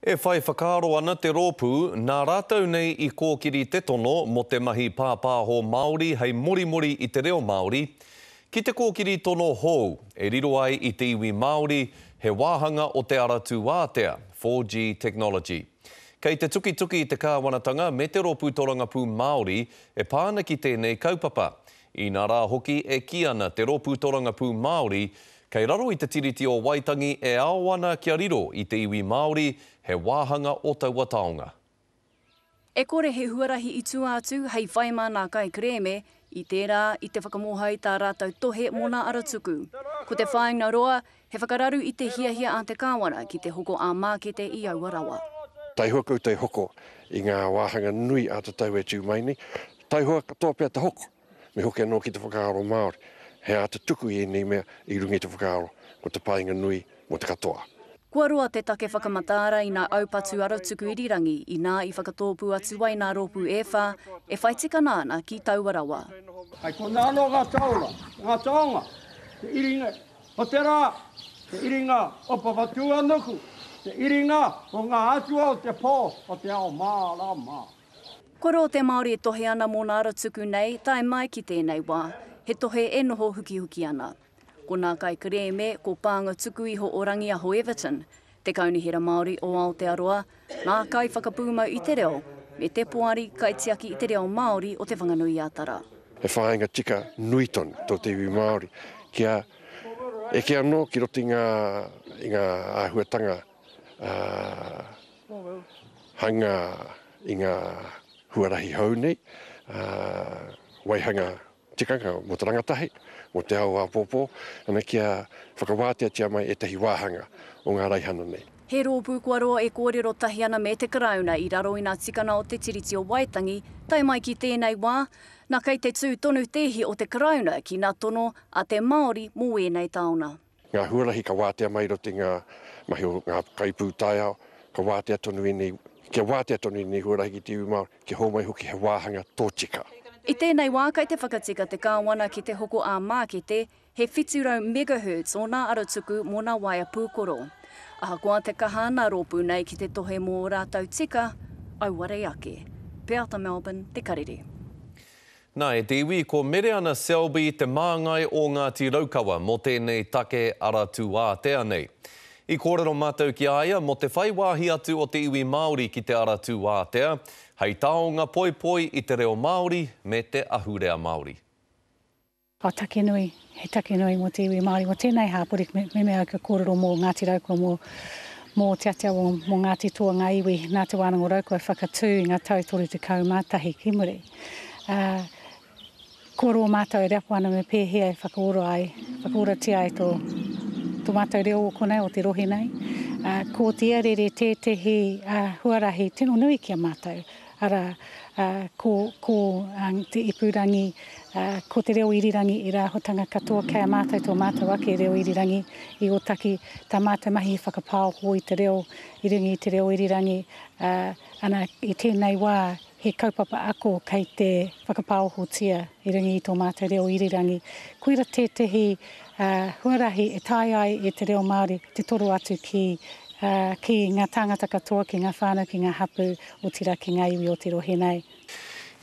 E whai whakaaro ana te rōpū, nā rātou nei I kōkiri te tono mo te mahi pāpāho Māori hei morimori I te reo Māori. Ki te kōkiri tono hou, e riro ai I te iwi Māori he wāhanga o te aratu wātea, 4G technology. Kei te tuki I te kāwanatanga me te rōpū torangapū Māori e pāna ki tēnei kaupapa. I nā rā hoki e ki ana te rōpū torangapū Māori, kei raro I te tiriti o Waitangi e aoana kia riro I te iwi Māori he wāhanga o taua taonga. E kore he huarahi I tū atu hei whaima nā kai kreme, I tērā I te whakamohai tā rātou tohe mō nā aratuku. Ko te whāinga roa, he whakararu I te hiahia a te kāwana ki te hoko a mākete I Aua. Tai hoko te hoko I ngā wāhanga nui a te tau e tū mai ni. Tai hoa katoa pia te hoko, me hoki anō ki te whakaaro Māori. He a te tuku I nei mea I rungi te whakaaro, ko te pāinga nui mo te katoa. Kua roa te take whakamatara I nā aupatu aratuku irirangi I nā I whakatōpu atu ai nā rōpū e whā, e whaitika nāna ki Tauarawa. Ai ko nāno ngā taonga, te iringa o te rā, te iringa o papatua nuku, te iringa o ngā atua o te pō o te ao mārama. Kua roa te Māori e tohe ana mō nā aratuku nei, tae mai ki tēnei wā, he tohe e noho huki ana. Ko nā kai kreme, ko pānga tuku iho o Rangiaho Everton, te kaunihera Māori o Aotearoa, nā kai whakapūmau I te reo, me te poari kai tiaki I te reo Māori o te whanganui atara. He whāinga tika nui tonu tō te iwi Māori, kia anō ki roti I ngā āhuatanga hanga I ngā huarahi hau nei, waihanga tikanga mo te rangatahi, mo te ao apōpō, ana kia whakawātea tia mai e tahi wāhanga o ngā raihana nei. He rōpū kua roa e kōrero tahi ana me te karauna I raro I nā tikana o te tiriti o Waitangi, tai mai ki tēnei wā, nā kei te tū tonu tehi o te karauna ki nā tono a te Māori mō enei taona. Ngā huarahi ka wātea mai roti ngā mahi o ngā kaipū tai ao, ka wātea tonu nei, kia wātea tonu nei huarahi ki te iwi Māori, ki hou mai hoki he wāhanga tōtika. I tēnei wā, kei te whakatika te kāwana ki te hoko a mākete, he whitirau megahertz o nā aratuku mō nā waia pūkoro. Ahakoa te kaha nā rōpū nei ki te tohe mō rātau tika, auare ake. Peata Melbourne, Te Karere. Nā e te iwi, ko mere ana Selby te māngai o Ngāti Raukawa mo tēnei take aratu wātea nei. I kōrero mātou ki aia, mo te whai wāhi atu o te iwi Māori ki te aratu wātea, hei taonga poi I te reo Māori me te ahurea Māori. Take nui, he take nui mo te iwi Māori, mo tēnei hāpori me mea ka kōrero mō Ngāti Raukawa mō te atea mō Ngāti Toa ngā iwi, nā te wānanga Raukawa whakatū I ngā tautori te kaumātahi ki muri. Kōrero mātou e reapo ana me pēhea e whakaora tia ai tō mātou reo o konei o te rohe nei. Ko te arere tētehi huarahi tino nui kia mātou. Ara, ko te ipurangi, ko te reo irirangi I rāhotanga katoa kei mātou tō mātou ake reo irirangi I o taki tā mātou mahi whakapāho I te reo iringi I te reo irirangi. Ana I tēnei wā, he kaupapa ako kei te whakapāho tia iringi I tō mātou reo irirangi. Koira tētehi huarahi e tai ai I te reo Māori, te toro atu ki ngā tāngata katoa, ki ngā whānau, ki ngā hapu o tira ki ngā iwi o te rohe nei.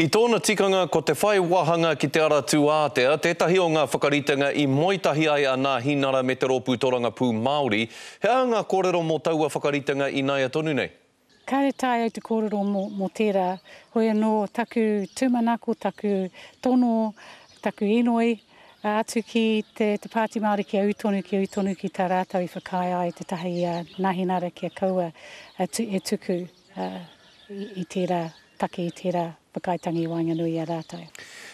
I tōna tikanga ko te whai wahanga ki te aratu ātea, tētahi o ngā whakaritenga I moitahi ai a ngā hinara me te rōpū torangapū Māori, hea ngā kōrero mō taua whakaritenga I nāia tonu nei? Kāre tai au te kōrero mō tērā, hoi anō taku tūmanako, taku tono, taku inoi, atu ki te Pāti Māori ki autonu ki tā rātau I whakai ai te tahi nahinara kia kaua e tuku I tērā take I tērā whakaitangi Wainganui a rātau.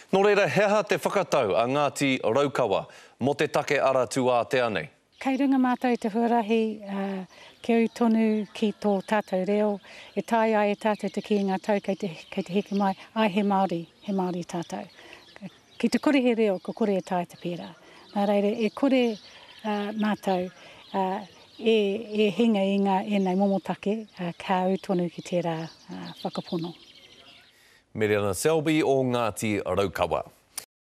Nō reira, heha te whakatau a Ngāti Raukawa mo te take aratu ātea nei? Kei runga mātou te huarahi ki autonu ki tō tātou reo, e tai ai e tātou te ki ngā tau kei te heke mai, ai he Māori tātou. Ki te kore he reo, ko kore e tae te pērā. Nā reire, e kore mātou e hinga I ngā enei momotake ka autonu ki tērā whakapono. Meriana Selby o Ngāti Raukawa.